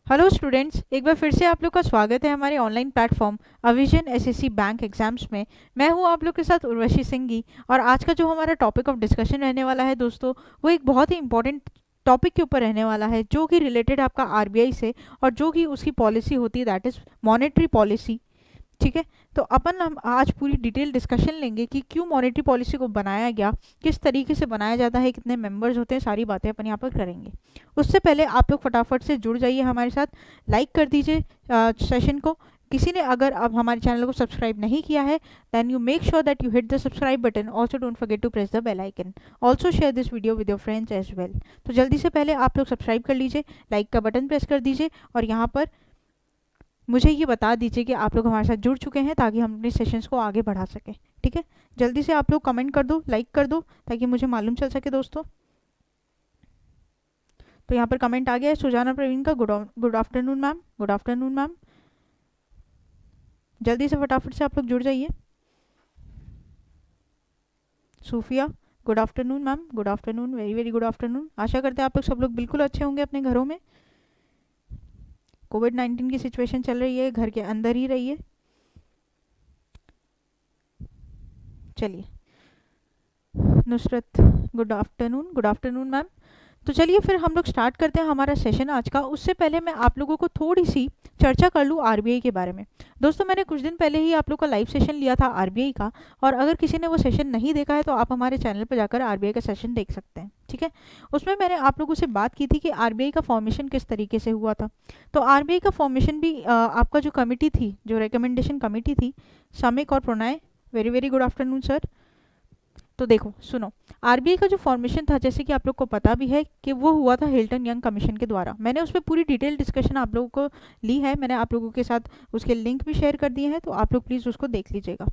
Hello students, एक बार फिर से आप लोग का स्वागत है हमारे ऑनलाइन प्लेटफॉर्म अविजन एसएससी बैंक एग्जाम्स में। मैं हूं आप लोग के साथ उर्वशी सिंघी और आज का जो हमारा टॉपिक ऑफ डिस्कशन रहने वाला है दोस्तों, वो एक बहुत ही इंपॉर्टेंट टॉपिक के ऊपर रहने वाला है जो कि रिलेटेड आपका आरबीआई से और जो कि उसकी पॉलिसी होती है, दैट इज़ मॉनेटरी पॉलिसी। ठीक है, तो अपन हम आज पूरी डिटेल डिस्कशन लेंगे कि क्यों मॉनेटरी पॉलिसी को बनाया गया, किस तरीके से बनाया जाता है, कितने मेंबर्स होते हैं, सारी बातें अपन यहाँ पर करेंगे। उससे पहले आप लोग फटाफट से जुड़ जाइए हमारे साथ, लाइक कर दीजिए सेशन को। किसी ने अगर अब हमारे चैनल को सब्सक्राइब नहीं किया है, then you make sure that you hit the subscribe button. Also don't forget to press the bell icon. Also share this video with your friends as well. तो जल्दी से पहले आप लोग सब्सक्राइब कर लीजिए, लाइक का बटन प्रेस कर दीजिए और यहाँ पर मुझे ये बता दीजिए कि आप लोग हमारे साथ जुड़ चुके हैं ताकि हम अपने सेशंस को आगे बढ़ा सकें। ठीक है, जल्दी से आप लोग कमेंट कर दो, लाइक कर दो ताकि मुझे मालूम चल सके दोस्तों। तो यहाँ पर कमेंट आ गया है सुजाना प्रवीण का, good afternoon ma'am, good afternoon ma'am. जल्दी से फटाफट से आप लोग जुड़ जाइए। Sufiya, good afternoon ma'am, good afternoon, very very good afternoon. आशा करते हैं आप लोग सब लोग बिल्कुल अच्छे होंगे अपने घरों में। कोविड-19 की सिचुएशन चल रही है, घर के अंदर ही रहिए। चलिए, Nusrat, good afternoon, good afternoon ma'am. तो चलिए फिर हम लोग स्टार्ट करते हैं हमारा सेशन आज का। उससे पहले मैं आप लोगों को थोड़ी सी चर्चा कर लूँ आरबीआई के बारे में। दोस्तों, मैंने कुछ दिन पहले ही आप लोग का लाइव सेशन लिया था आरबीआई का, और अगर किसी ने वो सेशन नहीं देखा है तो आप हमारे चैनल पर जाकर आरबीआई का सेशन देख सकते हैं। ठीक है, उसमें मैंने आप लोगों से बात की थी कि आरबीआई का फॉर्मेशन किस तरीके से हुआ था। तो आरबीआई का फॉर्मेशन भी आपका जो कमेटी थी, जो रिकमेंडेशन कमेटी थी, सामिक और Pranay, very very good afternoon sir. तो देखो सुनो, आरबीआई का जो फॉर्मेशन था, जैसे कि आप लोग को पता भी है कि वो हुआ था हिल्टन यंग कमीशन के द्वारा। मैंने उस पर पूरी डिटेल डिस्कशन आप लोगों को ली है, मैंने आप लोगों के साथ उसके लिंक भी शेयर कर दिए हैं, तो आप लोग प्लीज़ उसको देख लीजिएगा।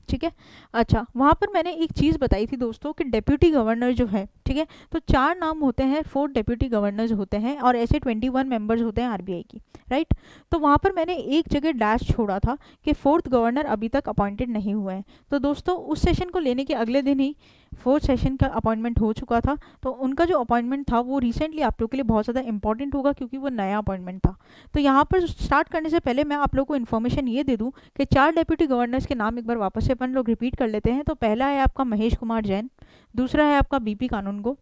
ठीक है, अच्छा, वहाँ पर मैंने एक चीज़ बताई थी दोस्तों कि डेप्यूटी गवर्नर जो है, ठीक है, तो 4 नाम होते हैं, 4 डेप्यूटी गवर्नर्स होते हैं और ऐसे 21 मेंबर्स होते हैं आरबीआई की, राइट। तो वहाँ पर मैंने एक जगह डैश छोड़ा था कि 4th गवर्नर अभी तक अपॉइंटेड नहीं हुए हैं। तो दोस्तों, उस सेशन को लेने के अगले दिन ही 4th सेशन का अपॉइंटमेंट हो चुका था। तो उनका जो अपॉइंटमेंट था वो रिसेंटली आप लोग के लिए बहुत ज़्यादा इंपॉर्टेंट होगा क्योंकि वो नया अपॉइंटमेंट था। तो यहाँ पर स्टार्ट करने से पहले मैं आप लोग को इन्फॉर्मेशन ये दे दूँ कि 4 डेप्यूटी गवर्नर्स के नाम एक बार वापस से अपन लोग रिपीट कर लेते हैं। तो पहला है आपका महेश कुमार जैन, दूसरा है आपका बीपी कानूनगो,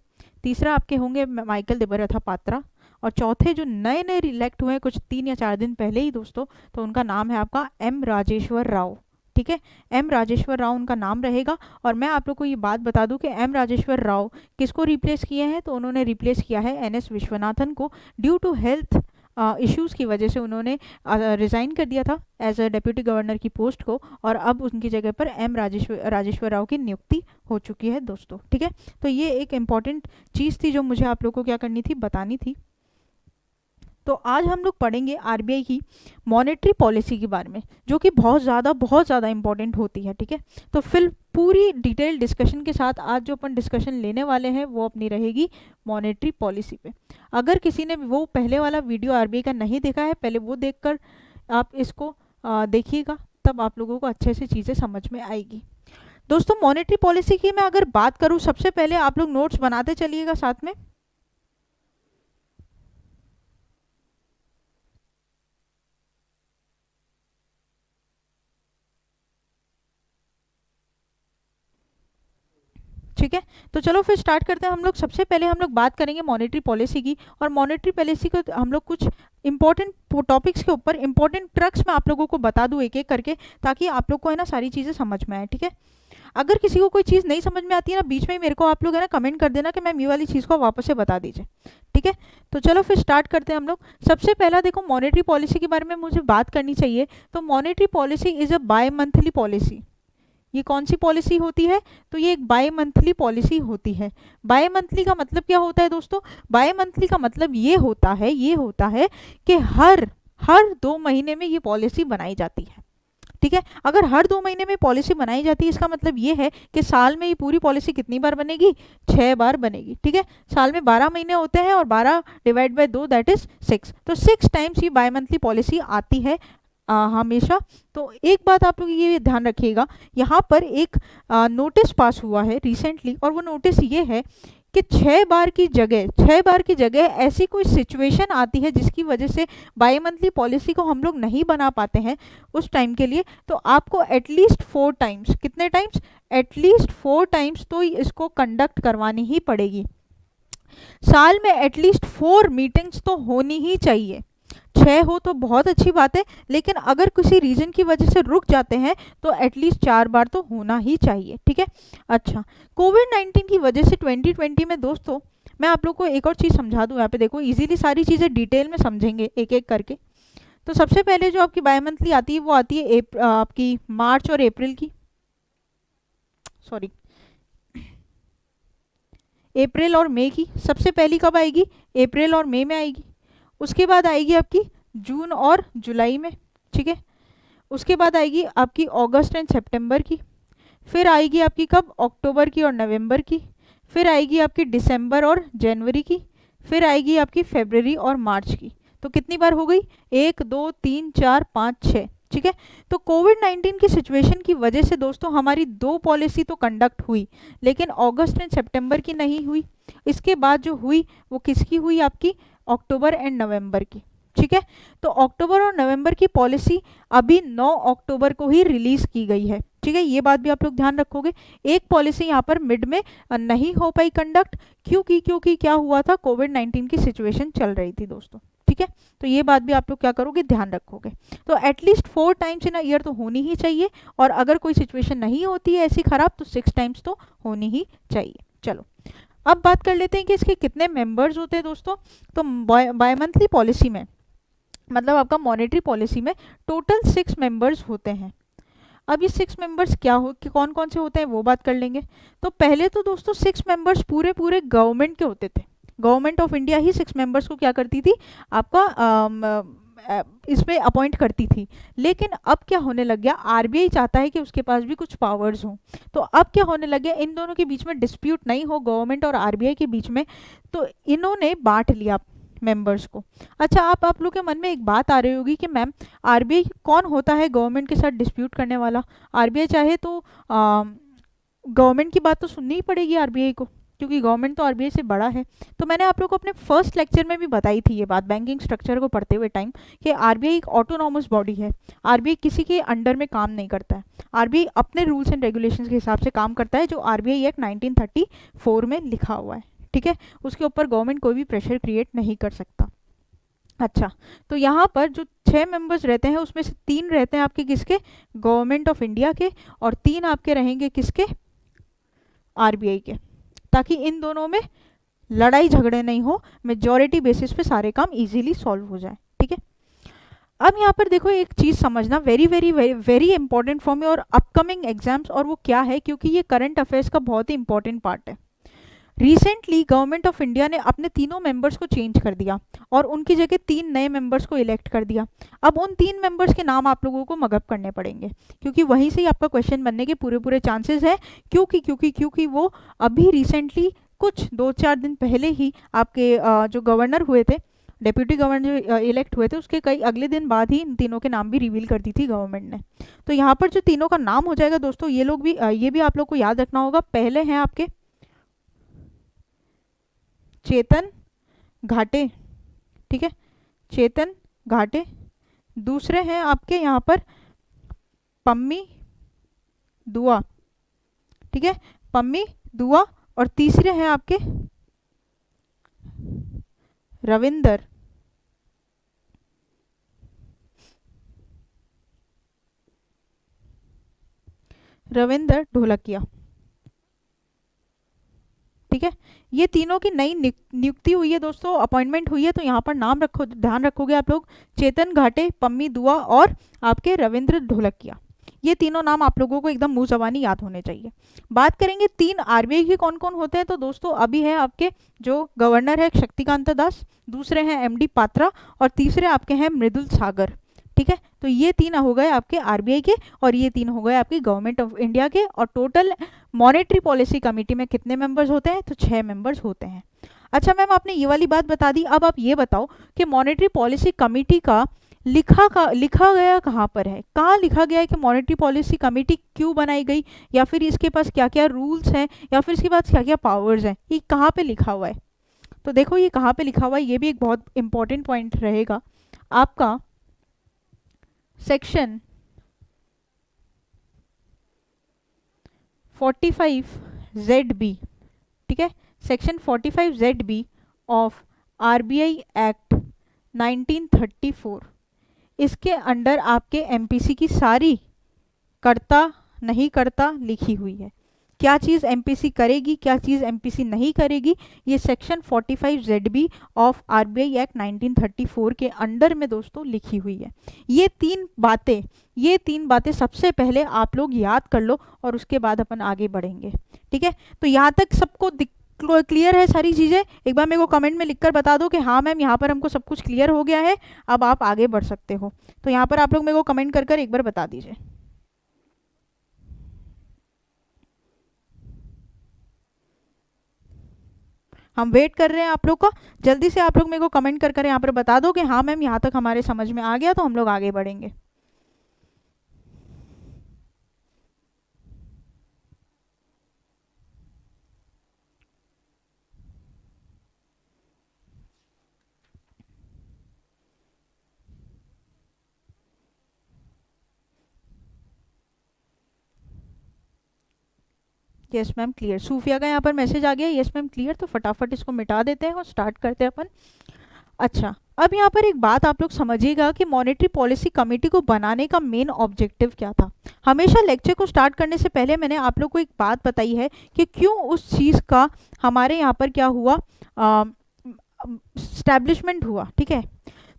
तीसरा आपके होंगे माइकल देबरथा पात्रा, और चौथे जो नए नए रिलेक्ट हुए हैं कुछ 3 या 4 दिन पहले ही दोस्तों, तो उनका नाम है आपका एम राजेश्वर राव। ठीक है, एम राजेश्वर राव उनका नाम रहेगा। और मैं आप लोग को ये बात बता दूं कि एम राजेश्वर राव किसको रिप्लेस किए हैं, तो उन्होंने रिप्लेस किया है एनएस विश्वनाथन को। ड्यू टू हेल्थ इश्यूज़ की वजह से उन्होंने रिज़ाइन कर दिया था एज अ डेप्यूटी गवर्नर की पोस्ट को, और अब उनकी जगह पर एम राजेश्वर राव की नियुक्ति हो चुकी है दोस्तों। ठीक है, तो ये एक इम्पॉर्टेंट चीज़ थी जो मुझे आप लोग को क्या करनी थी, बतानी थी। तो आज हम लोग पढ़ेंगे आरबीआई की मॉनेटरी पॉलिसी के बारे में, जो कि बहुत ज़्यादा इंपॉर्टेंट होती है। ठीक है, तो फिर पूरी डिटेल डिस्कशन के साथ आज जो अपन डिस्कशन लेने वाले हैं वो अपनी रहेगी मॉनेटरी पॉलिसी पे। अगर किसी ने वो पहले वाला वीडियो आरबीआई का नहीं देखा है, पहले वो देखकर आप इसको देखिएगा, तब आप लोगों को अच्छे से चीज़ें समझ में आएगी। दोस्तों, मॉनेटरी पॉलिसी की मैं अगर बात करूँ, सबसे पहले आप लोग नोट्स बनाते चलिएगा साथ में। ठीक है, तो चलो फिर स्टार्ट करते हैं हम लोग। सबसे पहले हम लोग बात करेंगे मॉनेटरी पॉलिसी की, और मॉनेटरी पॉलिसी को हम लोग कुछ इंपॉर्टेंट टॉपिक्स के ऊपर इंपॉर्टेंट ट्रक्स मैं आप लोगों को बता दूं एक एक करके, ताकि आप लोग को है ना सारी चीज़ें समझ में आए। ठीक है, अगर किसी को कोई चीज़ नहीं समझ में आती है ना, बीच में ही मेरे को आप लोग है ना कमेंट कर देना कि मैम ये वाली चीज़ को वापस से बता दीजिए। ठीक है, तो चलो फिर स्टार्ट करते हैं हम लोग। सबसे पहला देखो, मॉनेटरी पॉलिसी के बारे में मुझे बात करनी चाहिए। तो monetary policy is a bimonthly policy. ये कौन सी पॉलिसी होती है, तो ये एक बाय मंथली पॉलिसी होती है। बाय मंथली का मतलब क्या होता है दोस्तों, बाय मंथली का मतलब ये होता है कि हर 2 महीने में ये पॉलिसी बनाई जाती है। ठीक है, अगर हर 2 महीने में पॉलिसी बनाई जाती है, इसका मतलब ये है कि साल में ये पूरी पॉलिसी कितनी बार बनेगी, 6 बार बनेगी। ठीक है, साल में 12 महीने होते हैं और 12 डिवाइड बाय 2 दैट इज 6, तो 6 टाइम्स ये बाय मंथली पॉलिसी आती है हमेशा। तो एक बात आप लोग ये ध्यान रखिएगा, यहाँ पर एक नोटिस पास हुआ है रिसेंटली, और वो नोटिस ये है कि 6 बार की जगह ऐसी कोई सिचुएशन आती है जिसकी वजह से बाई मंथली पॉलिसी को हम लोग नहीं बना पाते हैं उस टाइम के लिए, तो आपको एटलीस्ट 4 टाइम्स, कितने टाइम्स, एटलीस्ट 4 टाइम्स तो इसको कंडक्ट करवानी ही पड़ेगी। साल में एटलीस्ट 4 मीटिंग्स तो होनी ही चाहिए। 6 हो तो बहुत अच्छी बात है, लेकिन अगर किसी रीजन की वजह से रुक जाते हैं तो एटलीस्ट 4 बार तो होना ही चाहिए, ठीक है। अच्छा, कोविड-19 की वजह से 2020 में दोस्तों मैं आप लोग को एक और चीज़ समझा दूं। यहाँ पे देखो, इजीली सारी चीज़ें डिटेल में समझेंगे एक एक करके। तो सबसे पहले जो आपकी बाय मंथली आती है वो आती है आपकी मार्च और अप्रैल की, सॉरी अप्रैल और मई की। सबसे पहली कब आएगी, अप्रैल और मई में आएगी। उसके बाद आएगी आपकी जून और जुलाई में, ठीक है। उसके बाद आएगी आपकी अगस्त एंड सितंबर की। फिर आएगी आपकी कब, अक्टूबर की और नवंबर की। फिर आएगी आपकी दिसंबर और जनवरी की। फिर आएगी आपकी फरवरी और मार्च की। तो कितनी बार हो गई, 1 2 3 4 5 6, ठीक है। तो कोविड-19 की सिचुएशन की वजह से दोस्तों हमारी 2 पॉलिसी तो कंडक्ट हुई, लेकिन अगस्त एंड सितंबर की नहीं हुई। इसके बाद जो हुई वो किसकी हुई, आपकी अक्टूबर एंड नवंबर की, ठीक है। तो अक्टूबर और नवंबर की पॉलिसी अभी 9 अक्टूबर को ही रिलीज की गई है, ठीक है। ये बात भी आप लोग ध्यान रखोगे। एक पॉलिसी यहाँ पर मिड में नहीं हो पाई कंडक्ट, क्योंकि क्या हुआ था, कोविड-19 की सिचुएशन चल रही थी दोस्तों, ठीक है। तो ये बात भी आप लोग क्या करोगे, ध्यान रखोगे। तो at least 4 times in a year तो होनी ही चाहिए, और अगर कोई सिचुएशन नहीं होती है ऐसी खराब तो 6 टाइम्स तो होनी ही चाहिए। चलो अब बात कर लेते हैं कि इसके कितने मेंबर्स होते हैं दोस्तों। तो बाय मंथली पॉलिसी में, मतलब आपका मॉनेटरी पॉलिसी में टोटल 6 मेंबर्स होते हैं। अब ये 6 मेंबर्स क्या हो, कि कौन कौन से होते हैं वो बात कर लेंगे। तो पहले तो दोस्तों 6 मेंबर्स पूरे गवर्नमेंट के होते थे। Government of India he 6 members को क्या करती थी, आपका इसमें अपॉइंट करती थी। लेकिन अब क्या होने लग गया, आरबीआई चाहता है कि उसके पास भी कुछ पावर्स हों। तो अब क्या होने लग गया, इन दोनों के बीच में डिस्प्यूट नहीं हो, गवर्नमेंट और आरबीआई के बीच में, तो इन्होंने बांट लिया मेंबर्स को। अच्छा, आप लोग के मन में एक बात आ रही होगी कि मैम आरबीआई कौन होता है गवर्नमेंट के साथ डिस्प्यूट करने वाला। आरबीआई चाहे तो गवर्नमेंट की बात तो सुननी ही पड़ेगी आरबीआई को, क्योंकि गवर्नमेंट तो आरबीआई से बड़ा है। तो मैंने आप लोग को अपने फर्स्ट लेक्चर में भी बताई थी ये बात, बैंकिंग स्ट्रक्चर को पढ़ते हुए टाइम, कि आरबीआई एक ऑटोनॉमस बॉडी है। आरबीआई किसी के अंडर में काम नहीं करता है। आरबीआई अपने रूल्स एंड रेगुलेशंस के हिसाब से काम करता है, जो आरबीआई एक्ट 1934 में लिखा हुआ है, ठीक है। उसके ऊपर गवर्नमेंट कोई भी प्रेशर क्रिएट नहीं कर सकता। अच्छा, तो यहाँ पर जो 6 मेंबर्स रहते हैं उसमें से 3 रहते हैं आपके किसके, गवर्नमेंट ऑफ इंडिया के, और 3 आपके रहेंगे किसके, आरबीआई के, ताकि इन दोनों में लड़ाई झगड़े नहीं हो, मेजॉरिटी बेसिस पे सारे काम इजीली सॉल्व हो जाए, ठीक है। अब यहाँ पर देखो एक चीज़ समझना, very very very very important for me और अपकमिंग एग्जाम्स, और वो क्या है, क्योंकि ये करंट अफेयर्स का बहुत ही इंपॉर्टेंट पार्ट है। रिसेंटली गवर्नमेंट ऑफ इंडिया ने अपने तीनों मेंबर्स को चेंज कर दिया और उनकी जगह 3 नए मेंबर्स को इलेक्ट कर दिया। अब उन 3 मेंबर्स के नाम आप लोगों को मगअप करने पड़ेंगे, क्योंकि वहीं से ही आपका क्वेश्चन बनने के पूरे चांसेस है। क्योंकि वो अभी रिसेंटली कुछ 2-4 दिन पहले ही आपके जो गवर्नर हुए थे, डेप्यूटी गवर्नर जो इलेक्ट हुए थे, उसके कई अगले दिन बाद ही इन तीनों के नाम भी रिवील कर दी थी गवर्नमेंट ने। तो यहाँ पर जो तीनों का नाम हो जाएगा दोस्तों, ये लोग भी ये भी आप लोग को याद रखना होगा। पहले हैं आपके चेतन घाटे, ठीक है, चेतन घाटे। दूसरे हैं आपके यहाँ पर पम्मी दुआ, ठीक है, पम्मी दुआ। और तीसरे हैं आपके रविंदर ढोलकिया, ठीक है। ये तीनों की नई नियुक्ति हुई है दोस्तों, अपॉइंटमेंट हुई है। तो यहाँ पर नाम रखो, ध्यान रखोगे आप लोग, चेतन घाटे, पम्मी दुआ और आपके रविंद्र ढोलकिया। ये तीनों नाम आप लोगों को एकदम मुंह ज़बानी याद होने चाहिए। बात करेंगे 3 आरबीआई के कौन कौन होते हैं, तो दोस्तों अभी है आपके जो गवर्नर है शक्तिकांता दास, दूसरे हैं एमडी पात्रा, और तीसरे आपके हैं मृदुल सागर, ठीक है। तो ये 3 हो गए आपके आरबीआई के, और ये 3 हो गए आपकी गवर्नमेंट ऑफ इंडिया के। और टोटल मॉनेटरी पॉलिसी कमेटी में कितने मेंबर्स होते हैं, तो 6 मेंबर्स होते हैं। अच्छा मैम, आपने ये वाली बात बता दी, अब आप ये बताओ कि मॉनेटरी पॉलिसी कमेटी का लिखा गया कहाँ पर है, कहाँ लिखा गया है कि मॉनेटरी पॉलिसी कमेटी क्यों बनाई गई, या फिर इसके पास क्या क्या रूल्स हैं, या फिर इसके पास क्या क्या पावर्स हैं, ये कहाँ पे लिखा हुआ है। तो देखो ये कहाँ पे लिखा हुआ है, ये भी एक बहुत इंपॉर्टेंट पॉइंट रहेगा आपका। सेक्शन 45ZB, ठीक है, section 45ZB of RBI act 1934, इसके अंडर आपके एमपीसी की सारी करता नहीं करता लिखी हुई है। क्या चीज़ एमपीसी करेगी, क्या चीज़ एमपीसी नहीं करेगी, ये section 45ZB of RBI act 1934 के अंडर में दोस्तों लिखी हुई है। ये तीन बातें सबसे पहले आप लोग याद कर लो और उसके बाद अपन आगे बढ़ेंगे, ठीक है। तो यहाँ तक सबको क्लियर है सारी चीज़ें? एक बार मेरे को कमेंट में लिखकर बता दो कि हाँ मैम यहाँ पर हमको सब कुछ क्लियर हो गया है, अब आप आगे बढ़ सकते हो। तो यहाँ पर आप लोग मेरे को कमेंट कर एक बार बता दीजिए। हम वेट कर रहे हैं आप लोग का, जल्दी से आप लोग मेरे को कमेंट कर यहाँ पर बता दो कि हाँ मैम यहाँ तक हमारे समझ में आ गया, तो हम लोग आगे बढ़ेंगे। यस मैम क्लियर, सूफिया का यहाँ पर मैसेज आ गया, यस मैम क्लियर। तो फटाफट इसको मिटा देते हैं और स्टार्ट करते हैं अपन। अच्छा, अब यहाँ पर एक बात आप लोग समझिएगा कि मॉनेटरी पॉलिसी कमेटी को बनाने का मेन ऑब्जेक्टिव क्या था। हमेशा लेक्चर को स्टार्ट करने से पहले मैंने आप लोग को एक बात बताई है कि क्यों उस चीज़ का हमारे यहाँ पर क्या हुआ, स्टैब्लिशमेंट हुआ, ठीक है।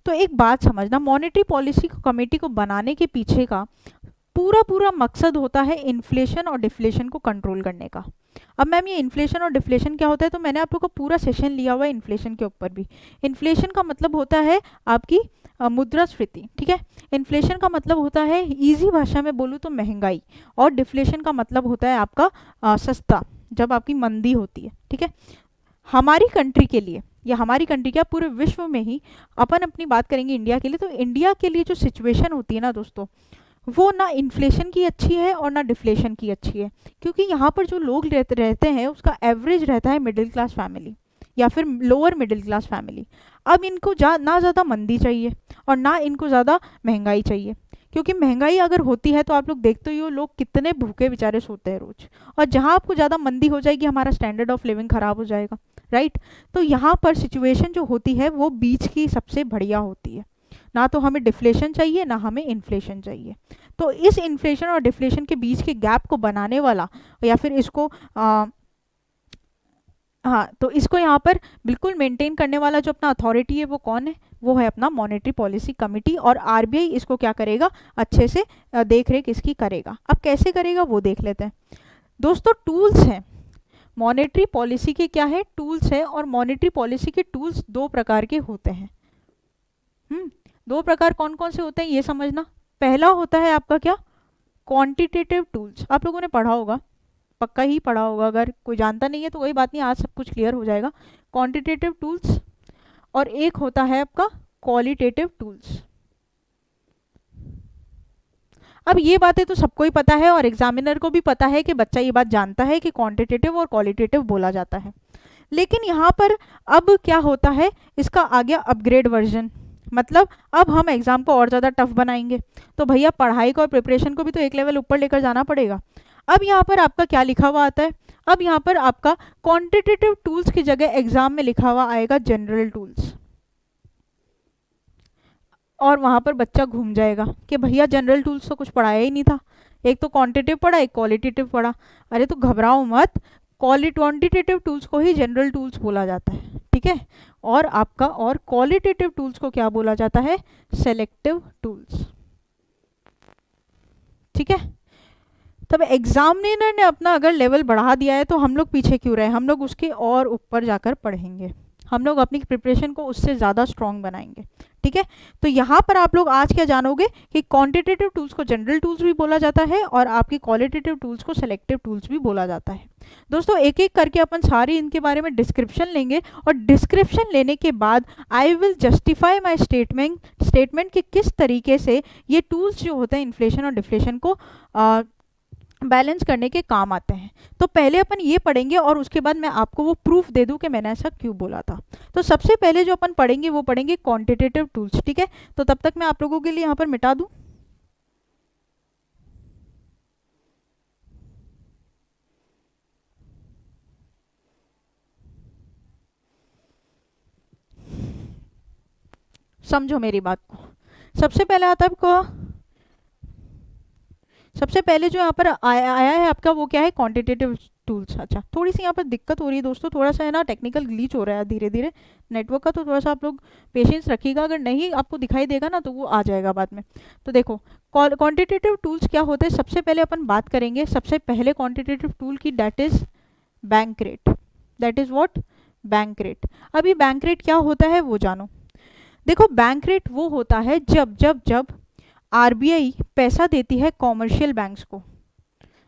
तो एक बात समझना, मॉनेटरी पॉलिसी कमेटी को बनाने के पीछे का पूरा मकसद होता है इन्फ्लेशन और डिफ्लेशन को कंट्रोल करने का। अब मैम ये इन्फ्लेशन और डिफ्लेशन क्या होता है, तो मैंने आप लोग का पूरा सेशन लिया हुआ है इन्फ्लेशन के ऊपर भी। इन्फ्लेशन का मतलब होता है आपकी मुद्रास्फीति, ठीक है। इन्फ्लेशन का मतलब होता है, इजी भाषा में बोलूँ तो महंगाई, और डिफ्लेशन का मतलब होता है आपका सस्ता, जब आपकी मंदी होती है, ठीक है। हमारी कंट्री के लिए, या हमारी कंट्री क्या पूरे विश्व में ही, अपन अपनी बात करेंगे इंडिया के लिए, तो इंडिया के लिए जो सिचुएशन होती है ना दोस्तों, वो ना इन्फ्लेशन की अच्छी है और ना डिफ्लेशन की अच्छी है। क्योंकि यहाँ पर जो लोग रहते हैं उसका एवरेज रहता है मिडिल क्लास फैमिली या फिर लोअर मिडिल क्लास फैमिली। अब इनको ना ज़्यादा मंदी चाहिए और ना इनको ज़्यादा महंगाई चाहिए, क्योंकि महंगाई अगर होती है तो आप लोग देखते ही हो लोग कितने भूखे बेचारे सोते हैं रोज, और जहाँ आपको ज़्यादा मंदी हो जाएगी हमारा स्टैंडर्ड ऑफ लिविंग ख़राब हो जाएगा, राइट। तो यहाँ पर सिचुएशन जो होती है वो बीच की सबसे बढ़िया होती है, ना तो हमें डिफ्लेशन चाहिए ना हमें इन्फ्लेशन चाहिए। तो इस इन्फ्लेशन और डिफ्लेशन के बीच के गैप को बनाने वाला, या फिर इसको हाँ, तो इसको यहाँ पर बिल्कुल मेंटेन करने वाला जो अपना अथॉरिटी है वो कौन है, वो है अपना मॉनेटरी पॉलिसी कमेटी। और आरबीआई इसको क्या करेगा, अच्छे से देख रेख इसकी करेगा। अब कैसे करेगा वो देख लेते हैं दोस्तों। टूल्स हैं मॉनेटरी पॉलिसी के, क्या है, टूल्स है। और मॉनेटरी पॉलिसी के टूल्स दो प्रकार के होते हैं। दो प्रकार कौन कौन से होते हैं ये समझना। पहला होता है आपका क्या, क्वांटिटेटिव टूल्स। आप लोगों ने पढ़ा होगा, पक्का ही पढ़ा होगा, अगर कोई जानता नहीं है तो कोई बात नहीं, आज सब कुछ क्लियर हो जाएगा। क्वांटिटेटिव टूल्स, और एक होता है आपका क्वालिटेटिव टूल्स। अब ये बातें तो सबको ही पता है और एग्जामिनर को भी पता है कि बच्चा ये बात जानता है कि क्वांटिटेटिव और क्वालिटेटिव बोला जाता है। लेकिन यहाँ पर अब क्या होता है, इसका आ गया अपग्रेड वर्जन। मतलब अब हम एग्जाम को और ज़्यादा टफ बनाएंगे, तो भैया पढ़ाई को और प्रिपरेशन को भी तो एक लेवल ऊपर लेकर जाना पड़ेगा। अब यहाँ पर आपका क्या लिखा हुआ आता है, अब यहाँ पर आपका क्वांटिटेटिव टूल्स की जगह एग्जाम में लिखा हुआ आएगा जनरल टूल्स। और वहाँ पर बच्चा घूम जाएगा कि भैया जनरल टूल्स तो कुछ पढ़ाया ही नहीं था, एक तो क्वांटिटेटिव पढ़ा एक क्वालिटेटिव पढ़ा। अरे तो घबराओ मत, क्वांटिटेटिव टूल्स को ही जनरल टूल्स बोला जाता है, ठीक है। और आपका और क्वालिटेटिव टूल्स को क्या बोला जाता है, सेलेक्टिव टूल्स, ठीक है। तब एग्जामिनर ने अपना अगर लेवल बढ़ा दिया है तो हम लोग पीछे क्यों रहे, हम लोग उसके और ऊपर जाकर पढ़ेंगे, हम लोग अपनी प्रिपरेशन को उससे ज़्यादा स्ट्रॉन्ग बनाएंगे, ठीक है। तो यहाँ पर आप लोग आज क्या जानोगे कि क्वांटिटेटिव टूल्स को जनरल टूल्स भी बोला जाता है और आपकी क्वालिटेटिव टूल्स को सेलेक्टिव टूल्स भी बोला जाता है। दोस्तों एक एक करके अपन सारी इनके बारे में डिस्क्रिप्शन लेंगे और डिस्क्रिप्शन लेने के बाद I will justify my statement कि किस तरीके से ये टूल्स जो होते हैं इन्फ्लेशन और डिफ्लेशन को बैलेंस करने के काम आते हैं। तो पहले अपन ये पढ़ेंगे और उसके बाद मैं आपको वो प्रूफ दे दूं कि मैंने ऐसा क्यों बोला था। तो सबसे पहले जो अपन पढ़ेंगे वो पढ़ेंगे क्वांटिटेटिव टूल्स, ठीक है। तो तब तक मैं आप लोगों के लिए यहाँ पर मिटा दूं। समझो मेरी बात को। सबसे पहले आता है आपको, सबसे पहले जो यहाँ पर आया है आपका वो क्या है, क्वांटिटेटिव टूल्स। अच्छा, थोड़ी सी यहाँ पर दिक्कत हो रही है दोस्तों, थोड़ा सा है ना टेक्निकल ग्लिच हो रहा है धीरे धीरे नेटवर्क का, तो थोड़ा सा आप लोग पेशेंस रखिएगा। अगर नहीं आपको दिखाई देगा ना तो वो आ जाएगा बाद में। तो देखो क्वांटिटेटिव टूल्स क्या होते हैं, सबसे पहले अपन बात करेंगे सबसे पहले क्वांटिटेटिव टूल की, that is bank rate. That is what, bank rate. अभी बैंक रेट क्या होता है वो जानो। देखो बैंक रेट वो होता है जब जब जब आरबीआई पैसा देती है कॉमर्शियल बैंक्स को,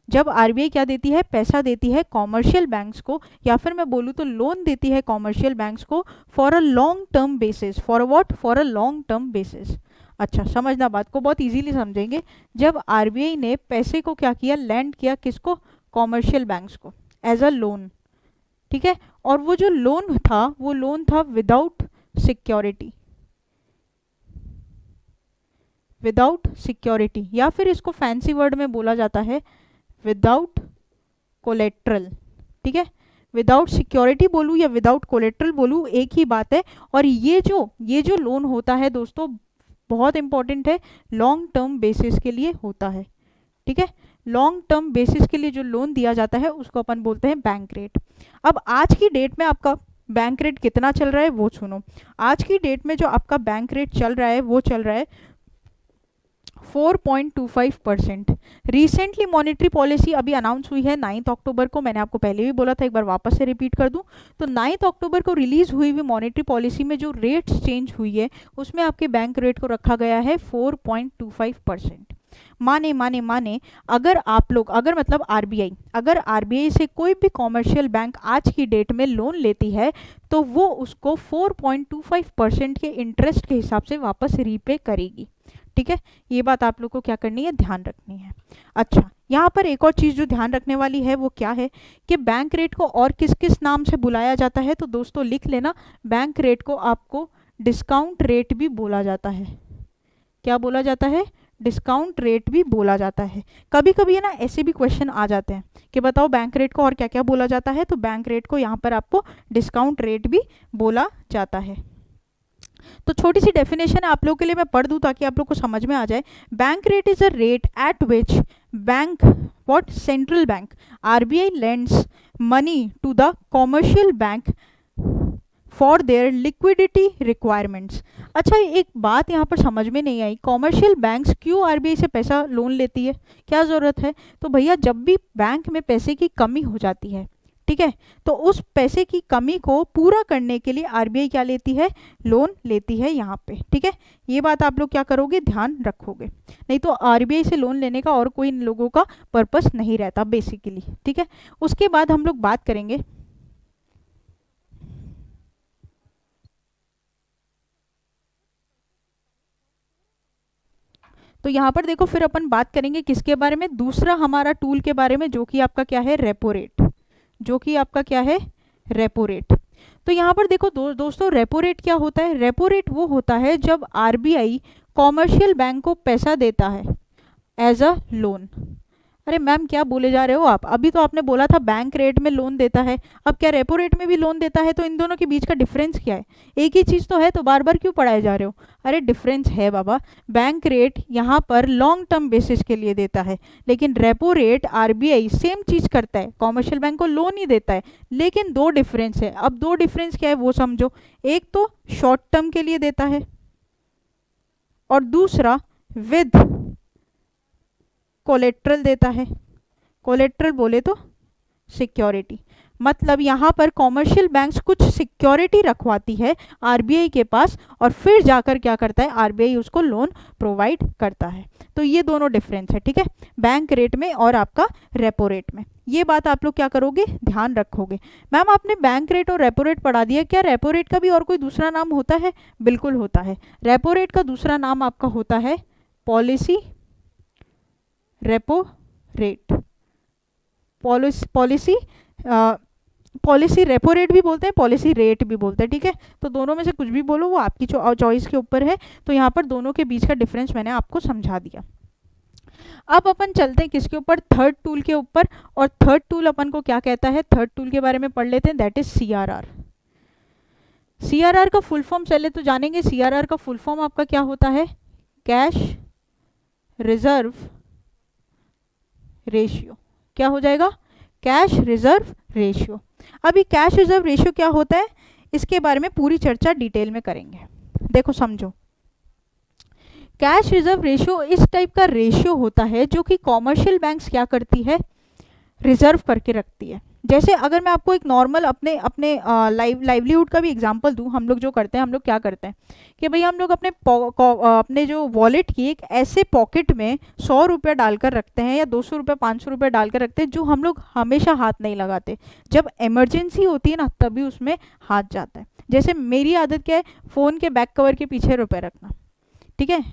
जब आरबीआई क्या देती है, पैसा देती है कॉमर्शियल बैंक्स को, या फिर मैं बोलूँ तो लोन देती है कॉमर्शियल बैंक्स को for a long term basis. For what, for a long term basis. अच्छा समझना, बात को बहुत इजीली समझेंगे। जब आरबीआई ने पैसे को क्या किया, लैंड किया किसको, कॉमर्शियल बैंक्स को एज अ लोन, ठीक है। और वो जो लोन था वो लोन था विदाउट सिक्योरिटी, विदाउट सिक्योरिटी, या फिर इसको फैंसी वर्ड में बोला जाता है विदाउट कोलेट्रल, ठीक है। विदाउट सिक्योरिटी बोलूँ या विदाउट कोलेट्रल बोलूँ एक ही बात है। और ये जो लोन होता है दोस्तों बहुत इंपॉर्टेंट है, लॉन्ग टर्म बेसिस के लिए होता है, ठीक है। लॉन्ग टर्म बेसिस के लिए जो लोन दिया जाता है उसको अपन बोलते हैं बैंक रेट। अब आज की डेट में आपका बैंक रेट कितना चल रहा है वो सुनो। आज की डेट में जो आपका बैंक रेट चल रहा है वो चल रहा है 4.25%। रिसेंटली मॉनेटरी पॉलिसी अभी अनाउंस हुई है 9 अक्टूबर को, मैंने आपको पहले भी बोला था, एक बार वापस से रिपीट कर दूं। तो 9 अक्टूबर को रिलीज हुई हुई मॉनेटरी पॉलिसी में जो रेट्स चेंज हुई है उसमें आपके बैंक रेट को रखा गया है 4.25%। माने माने माने अगर आप लोग, अगर मतलब आरबीआई, अगर आरबीआई से कोई भी कॉमर्शियल बैंक आज की डेट में लोन लेती है तो वो उसको 4.25% के इंटरेस्ट के हिसाब से वापस रीपे करेगी, ठीक है। ये बात आप लोग को क्या करनी है, ध्यान रखनी है। अच्छा, यहाँ पर एक और चीज़ जो ध्यान रखने वाली है वो क्या है कि बैंक रेट को और किस किस नाम से बुलाया जाता है। तो दोस्तों लिख लेना, बैंक रेट को आपको डिस्काउंट रेट भी बोला जाता है। क्या बोला जाता है, डिस्काउंट रेट भी बोला जाता है। कभी कभी है ना ऐसे भी क्वेश्चन आ जाते हैं कि बताओ बैंक रेट को और क्या क्या बोला जाता है। तो बैंक रेट को यहाँ पर आपको डिस्काउंट रेट भी बोला जाता है। तो छोटी सी डेफिनेशन आप लोगों के लिए मैं पढ़ दूं ताकि आप लोग को समझ में आ जाए। Bank rate is a rate at which bank, what, central bank, RBI lends money to the commercial bank for their liquidity requirements. अच्छा, एक बात यहाँ पर समझ में नहीं आई, कॉमर्शियल बैंक्स क्यों आरबीआई से पैसा लोन लेती है, क्या ज़रूरत है। तो भैया जब भी बैंक में पैसे की कमी हो जाती है, ठीक है, तो उस पैसे की कमी को पूरा करने के लिए आरबीआई क्या लेती है, लोन लेती है यहाँ पे, ठीक है। ये बात आप लोग क्या करोगे, ध्यान रखोगे, नहीं तो आरबीआई से लोन लेने का और कोई इन लोगों का पर्पस नहीं रहता बेसिकली, ठीक है। उसके बाद हम लोग बात करेंगे तो यहाँ पर देखो फिर अपन बात करेंगे किसके बारे में, दूसरा हमारा टूल के बारे में जो कि आपका क्या है, रेपो रेट, जो कि आपका क्या है, रेपो रेट। तो यहाँ पर देखो दोस्तों रेपो रेट क्या होता है, रेपो रेट वो होता है जब आरबीआई कॉमर्शियल बैंक को पैसा देता है एज अ लोन। अरे मैम क्या बोले जा रहे हो आप, अभी तो आपने बोला था बैंक रेट में लोन देता है, अब क्या रेपो रेट में भी लोन देता है। तो इन दोनों के बीच का डिफरेंस क्या है, एक ही चीज़ तो है, तो बार बार क्यों पढ़ाए जा रहे हो। अरे डिफरेंस है बाबा, बैंक रेट यहाँ पर लॉन्ग टर्म बेसिस के लिए देता है, लेकिन रेपो रेट आरबीआई सेम चीज़ करता है, कॉमर्शियल बैंक को लोन ही देता है, लेकिन दो डिफरेंस है। अब दो डिफरेंस क्या है वो समझो, एक तो शॉर्ट टर्म के लिए देता है और दूसरा विद कोलेट्रल देता है। कोलेट्रल बोले तो सिक्योरिटी, मतलब यहाँ पर कॉमर्शियल बैंक्स कुछ सिक्योरिटी रखवाती है आरबीआई के पास और फिर जाकर क्या करता है, आरबीआई उसको लोन प्रोवाइड करता है। तो ये दोनों डिफरेंस है, ठीक है, बैंक रेट में और आपका रेपो रेट में। ये बात आप लोग क्या करोगे, ध्यान रखोगे। मैम आपने बैंक रेट और रेपो रेट पढ़ा दिया, क्या रेपो रेट का भी और कोई दूसरा नाम होता है? बिल्कुल होता है। रेपो रेट का दूसरा नाम आपका होता है policy repo rate. Policy repo rate भी बोलते हैं, पॉलिसी रेट भी बोलते हैं, ठीक है। तो दोनों में से कुछ भी बोलो, वो आपकी चॉइस के ऊपर है। तो यहाँ पर दोनों के बीच का डिफरेंस मैंने आपको समझा दिया। अब अपन चलते हैं किसके ऊपर, थर्ड टूल के ऊपर। और थर्ड टूल अपन को क्या कहता है, थर्ड टूल के बारे में पढ़ लेते हैं, दैट इज सीआरआर। सीआरआर का फुल फॉर्म चले तो जानेंगे। सीआरआर का फुल फॉर्म आपका क्या होता है, कैश रिजर्व रेशियो। क्या हो जाएगा, कैश रिजर्व रेशियो। अभी कैश रिजर्व रेशियो क्या होता है, इसके बारे में पूरी चर्चा डिटेल में करेंगे। देखो समझो, कैश रिजर्व रेशियो इस टाइप का रेशियो होता है जो कि कॉमर्शियल बैंक्स क्या करती है, रिजर्व करके रखती है। जैसे अगर मैं आपको एक नॉर्मल अपने अपने लाइवलीहुड का भी एग्जांपल दूं, हम लोग जो करते हैं, हम लोग क्या करते हैं कि भाई हम लोग अपने जो वॉलेट की एक ऐसे पॉकेट में 100 रुपये डालकर रखते हैं या 200 रुपये 500 रुपये डालकर रखते हैं, जो हम लोग हमेशा हाथ नहीं लगाते। जब इमरजेंसी होती है ना, तभी उसमें हाथ जाता है। जैसे मेरी आदत क्या है, फ़ोन के बैक कवर के पीछे रुपये रखना, ठीक है,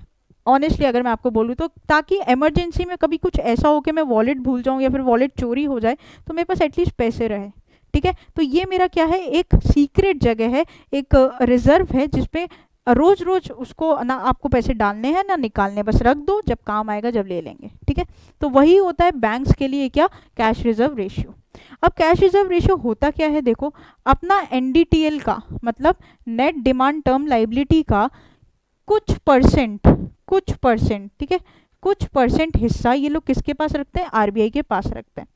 ऑनेस्टली अगर मैं आपको बोलूँ तो, ताकि इमरजेंसी में कभी कुछ ऐसा हो कि मैं वॉलेट भूल जाऊँ या फिर वॉलेट चोरी हो जाए तो मेरे पास एटलीस्ट पैसे रहे, ठीक है। तो ये मेरा क्या है, एक सीक्रेट जगह है, एक रिजर्व है, जिसपे रोज रोज उसको ना आपको पैसे डालने हैं ना निकालने, बस रख दो, जब काम आएगा जब ले लेंगे, ठीक है। तो वही होता है बैंक्स के लिए क्या, कैश रिजर्व रेशियो। अब कैश रिजर्व रेशियो होता क्या है, देखो अपना एनडीटीएल का मतलब नेट डिमांड टर्म लाइबिलिटी का कुछ परसेंट, ठीक है, कुछ परसेंट हिस्सा ये लोग किसके पास रखते हैं, आरबीआई के पास रखते हैं।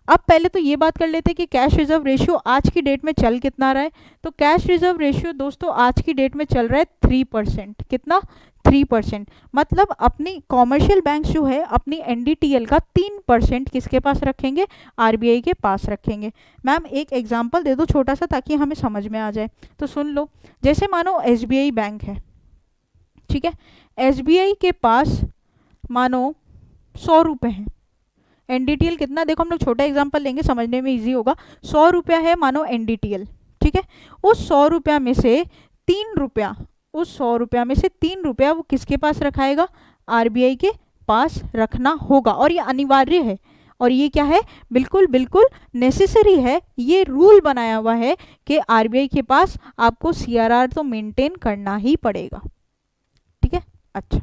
अब पहले तो ये बात कर लेते हैं कि कैश रिजर्व रेशियो आज की डेट में चल कितना रहा है। तो कैश रिजर्व रेशियो दोस्तों आज की डेट में चल रहा है 3%। कितना, 3%। मतलब अपनी कॉमर्शियल बैंक जो है अपनी एनडीटीएल का 3% किसके पास रखेंगे, आरबीआई के पास रखेंगे। मैम एक एग्जाम्पल दे दो छोटा सा, ताकि हमें समझ में आ जाए। तो सुन लो, जैसे मानो एसबीआई बैंक है, ठीक है, एसबीआई के पास मानो 100 रुपये हैं, एनडीटीएल कितना, देखो हम लोग छोटा एग्जांपल लेंगे, समझने में इजी होगा। 100 रुपया है मानो एनडीटीएल, ठीक है। उस 100 रुपया में से 3 रुपया, उस 100 रुपया में से 3 रुपया वो किसके पास रखाएगा, आरबीआई के पास रखना होगा। और ये अनिवार्य है, और ये क्या है, बिल्कुल बिल्कुल नेसेसरी है, ये रूल बनाया हुआ है कि आरबीआई के पास आपको सीआरआर तो मेंटेन करना ही पड़ेगा, ठीक है। अच्छा,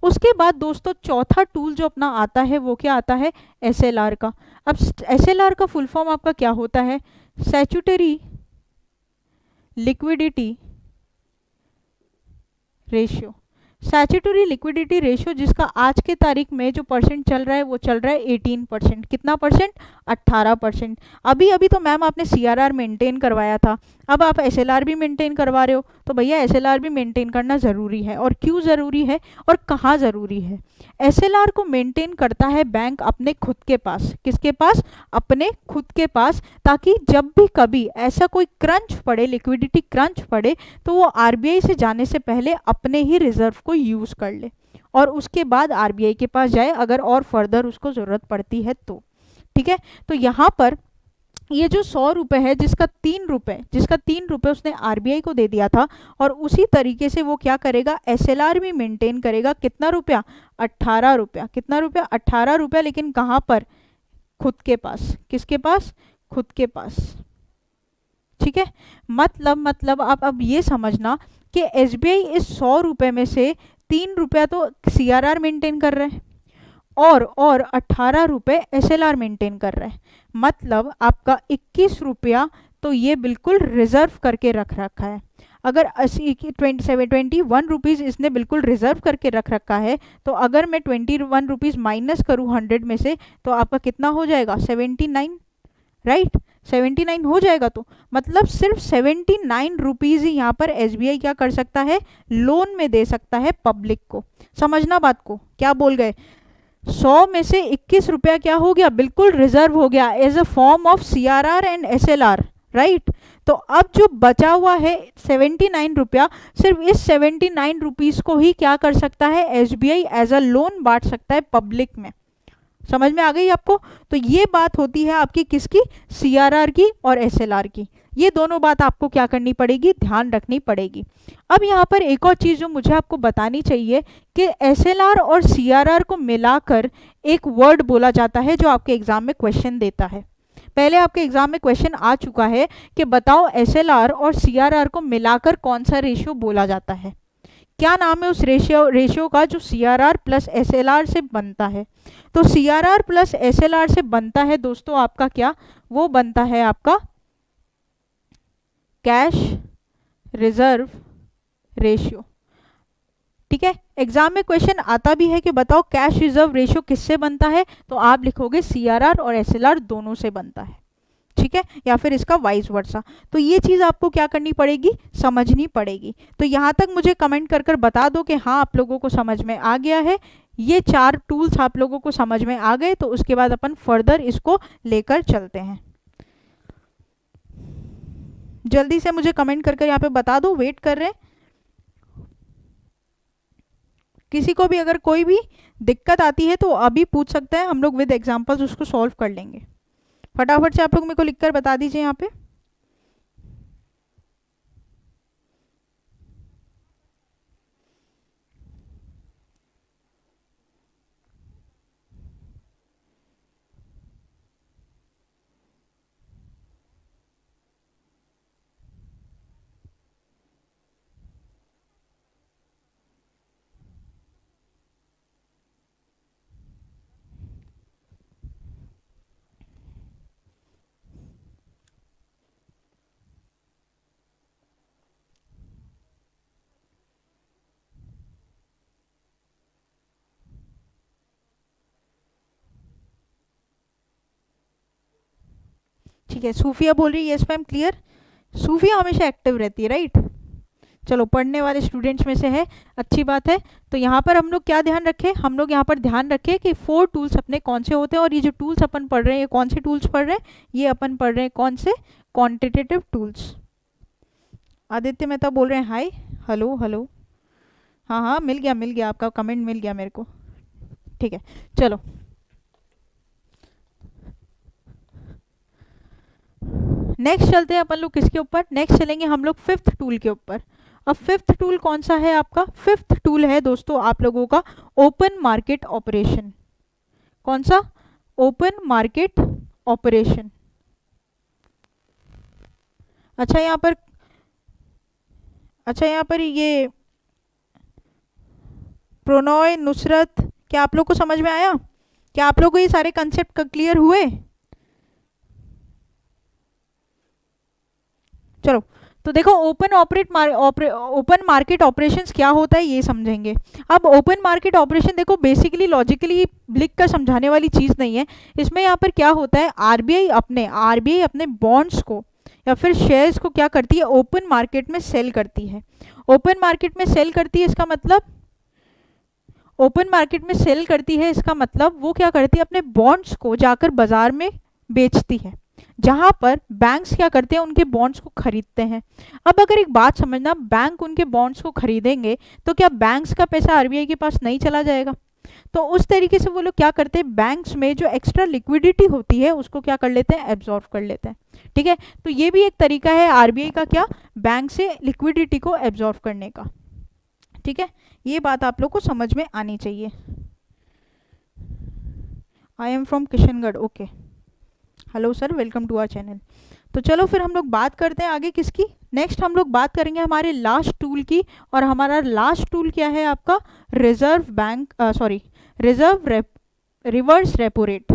उसके बाद दोस्तों चौथा टूल जो अपना आता है वो क्या आता है, एसएलआर का। अब एसएलआर का फुल फॉर्म आपका क्या होता है, statutory liquidity ratio. Statutory liquidity ratio जिसका आज के तारीख में जो परसेंट चल रहा है वो चल रहा है 18%। कितना परसेंट, 18%। अभी अभी तो मैम आपने सीआरआर मेंटेन करवाया था, अब आप एसएलआर भी मेंटेन करवा रहे हो, तो भैया एसएलआर भी मेंटेन करना ज़रूरी है। और क्यों ज़रूरी है और कहाँ ज़रूरी है, एसएलआर को मेंटेन करता है बैंक अपने खुद के पास, किसके पास, अपने खुद के पास, ताकि जब भी कभी ऐसा कोई क्रंच पड़े, लिक्विडिटी क्रंच पड़े, तो वो आरबीआई से जाने से पहले अपने ही रिजर्व को यूज़ कर ले और उसके बाद आरबीआई के पास जाए अगर और फर्दर उसको ज़रूरत पड़ती है तो, ठीक है। तो यहाँ पर ये जो 100 रुपये है, जिसका 3 रुपये उसने आरबीआई को दे दिया था, और उसी तरीके से वो क्या करेगा, एसएलआर भी मेंटेन करेगा। कितना रुपया, 18 रुपया। कितना रुपया, 18 रुपया, लेकिन कहाँ पर, खुद के पास। किसके पास, खुद के पास, ठीक है। मतलब आप अब ये समझना कि एसबीआई इस 100 रुपये में से 3 रुपया तो सीआरआर मेंटेन कर रहे हैं और 18 रुपये एसएलआर मेंटेन कर रहे हैं। मतलब आपका 21 रुपया तो ये बिल्कुल रिजर्व करके रख रखा है। अगर 21 रुपीज़ इसने बिल्कुल रिजर्व करके रख रखा है, तो अगर मैं 21 रुपीज़ माइनस करूँ 100 में से, तो आपका कितना हो जाएगा, 79, राइट, 79 हो जाएगा। तो मतलब सिर्फ 79 रुपीज़ ही यहाँ पर एसबीआई क्या कर सकता है, लोन में दे सकता है पब्लिक को। समझना बात को, क्या बोल गए, 100 में से 21 रुपया क्या हो गया, बिल्कुल रिजर्व हो गया as a form of CRR and SLR, right. तो अब जो बचा हुआ है 79 रुपया, सिर्फ इस 79 रुपीज को ही क्या कर सकता है, SBI एज अ लोन बांट सकता है पब्लिक में। समझ में आ गई आपको? तो ये बात होती है आपकी किसकी, CRR की और SLR की। ये दोनों बात आपको क्या करनी पड़ेगी, ध्यान रखनी पड़ेगी। अब यहाँ पर एक और चीज़ जो मुझे आपको बतानी चाहिए कि SLR और CRR को मिलाकर एक वर्ड बोला जाता है जो आपके एग्जाम में क्वेश्चन देता है। पहले आपके एग्जाम में क्वेश्चन आ चुका है कि बताओ SLR और CRR को मिलाकर कौन सा रेशियो बोला जाता है। क्या नाम है उस रेशियो का जो CRR प्लस SLR से बनता है? तो CRR प्लस SLR से बनता है दोस्तों आपका क्या, वो बनता है आपका कैश रिजर्व रेशियो। ठीक है, एग्जाम में क्वेश्चन आता भी है कि बताओ कैश रिजर्व रेशियो किससे बनता है, तो आप लिखोगे CRR और SLR दोनों से बनता है। ठीक है, या फिर इसका वाइस वर्सा। तो ये चीज़ आपको क्या करनी पड़ेगी, समझनी पड़ेगी। तो यहाँ तक मुझे कमेंट कर कर बता दो कि हाँ आप लोगों को समझ में आ गया है, ये 4 टूल्स आप लोगों को समझ में आ गए। तो उसके बाद अपन फर्दर इसको लेकर चलते हैं। जल्दी से मुझे कमेंट कर कर यहाँ पे बता दो, वेट कर रहे हैं। किसी को भी अगर कोई भी दिक्कत आती है तो अभी पूछ सकते हैं, हम लोग विद एग्जांपल्स उसको सॉल्व कर लेंगे। फटाफट से आप लोग मेरे को लिखकर बता दीजिए यहाँ पे। ठीक है, सूफिया बोल रही है यस मैम क्लियर। सूफिया हमेशा एक्टिव रहती है, राइट। चलो, पढ़ने वाले स्टूडेंट्स में से है, अच्छी बात है। तो यहाँ पर हम लोग क्या ध्यान रखें, हम लोग यहाँ पर ध्यान रखें कि 4 टूल्स अपने कौन से होते हैं। और ये जो टूल्स अपन पढ़ रहे हैं, ये कौन से टूल्स पढ़ रहे हैं, ये अपन पढ़ रहे हैं कौन से, क्वांटिटेटिव टूल्स। आदित्य मेहता बोल रहे हैं हाय, हेलो हेलो। हाँ हाँ, मिल गया आपका कमेंट मिल गया मेरे को। ठीक है, चलो नेक्स्ट चलते हैं अपन लोग किसके ऊपर, नेक्स्ट चलेंगे हम लोग 5th टूल के ऊपर। अब 5th टूल कौन सा है आपका, 5th टूल है दोस्तों आप लोगों का ओपन मार्केट ऑपरेशन। कौन सा, ओपन मार्केट ऑपरेशन। अच्छा यहाँ पर ये प्रोनॉय नुसरत, क्या आप लोग को समझ में आया, क्या आप लोग को ये सारे कंसेप्ट क्लियर हुए? चलो, तो देखो ओपन मार्केट ऑपरेशंस क्या होता है ये समझेंगे। अब ओपन मार्केट ऑपरेशन देखो बेसिकली लॉजिकली लिख कर समझाने वाली चीज़ नहीं है। इसमें यहाँ पर क्या होता है, आरबीआई अपने बॉन्ड्स को या फिर शेयर्स को क्या करती है, ओपन मार्केट में सेल करती है। ओपन मार्केट में सेल करती है इसका मतलब, ओपन मार्केट में सेल करती है इसका मतलब वो क्या करती है, अपने बॉन्ड्स को जाकर बाजार में बेचती है, जहां पर बैंक्स क्या करते हैं, उनके बॉन्ड्स को खरीदते हैं। अब अगर एक बात समझना, बैंक उनके बॉन्ड्स को खरीदेंगे तो क्या बैंक्स का पैसा आरबीआई के पास नहीं चला जाएगा? तो उस तरीके से वो लोग क्या करते हैं, बैंक्स में जो एक्स्ट्रा लिक्विडिटी होती है उसको क्या कर लेते हैं, एब्जॉर्व कर लेते हैं। ठीक है, तो ये भी एक तरीका है आरबीआई का, क्या, बैंक से लिक्विडिटी को एब्जॉर्व करने का। ठीक है, ये बात आप लोग को समझ में आनी चाहिए। I am from Kishangarh, okay, hello sir, welcome to our channel. तो चलो फिर हम लोग बात करते हैं आगे किसकी, नेक्स्ट हम लोग बात करेंगे हमारे लास्ट टूल की। और हमारा लास्ट टूल क्या है आपका, रिवर्स रेपो रेट।